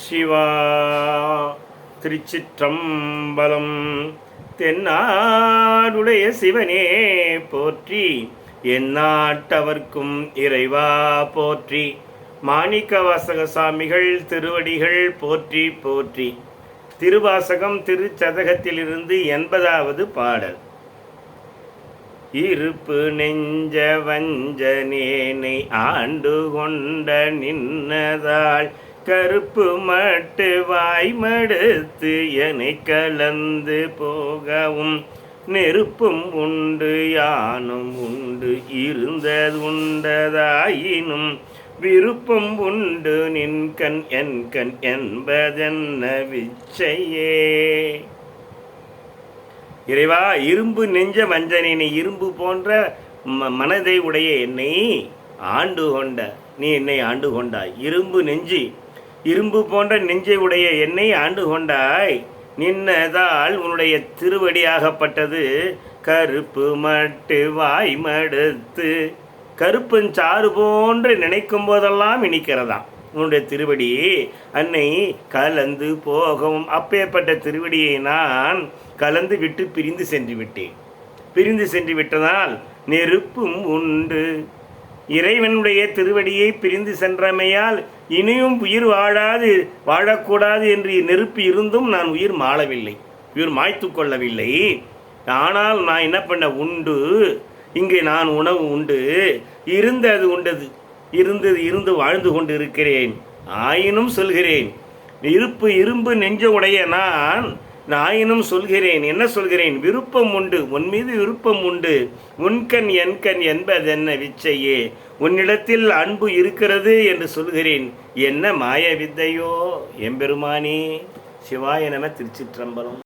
சிவா திருச்சிற்றம்பலம். தென்னாடுடைய சிவனே போற்றி, எந்நாட்டவர்க்கும் இறைவா போற்றி. மாணிக்கவாசக சாமிகள் திருவடிகள் போற்றி போற்றி. திருவாசகம் திருச்சதகத்திலிருந்து 80வது பாடல். இருப்பு நெஞ்ச வஞ்சனேனை ஆண்டு கொண்ட நின்னதாள், கருப்பு மட்டு வாய்மடுத்து என்னை கலந்து போகவும், நெருப்பும் உண்டு யானும் உண்டு இருந்தது உண்டதாயினும், விருப்பம் உண்டு நின்கண் என் கண் என்பதென்ன விச்சையே. இறைவா, இரும்பு நெஞ்ச வஞ்சனை, இரும்பு போன்ற மனதை உடைய என்னை ஆண்டு கொண்ட நீ என்னை ஆண்டு கொண்டாய். இரும்பு போன்ற நெஞ்சை உடைய என்னை ஆண்டு கொண்டாய். நின்னதால் உன்னுடைய திருவடியாகப்பட்டது கருப்பு மட்டு வாய் மடுத்து, கருப்பஞ்சாறு போன்று நினைக்கும் போதெல்லாம் இனிக்கிறதாம் உன்னுடைய திருவடி. அன்னை கலந்து போகவும், அப்பேற்பட்ட திருவடியை நான் கலந்து விட்டு பிரிந்து சென்று விட்டேன். பிரிந்து சென்று விட்டதால் நெருப்பும் உண்டு. இறைவனுடைய திருவடியை பிரிந்து சென்றமையால் இனியும் உயிர் வாழக்கூடாது என்று நெருப்பு இருந்தும் நான் உயிர் மாளவில்லை, உயிர் மாய்த்து கொள்ளவில்லை. ஆனால் நான் என்ன பண்ண, உண்டு இங்கே நான் உணவு உண்டு, இருந்தது உண்டது, இருந்து வாழ்ந்து கொண்டு இருக்கிறேன். ஆயினும் சொல்கிறேன், இரும்பு நெஞ்ச உடைய ஆயினும் சொல்கிறேன். என்ன சொல்கிறேன்? விருப்பம் உண்டு, உன் மீது விருப்பம் உண்டு. உன்கண் என் கண் என்பதென்ன விச்சையே. உன்னிடத்தில் அன்பு இருக்கிறது என்று சொல்கிறேன். என்ன மாய வித்தையோ எம்பெருமானே. சிவாய நம. திருச்சிற்றம்பலம்.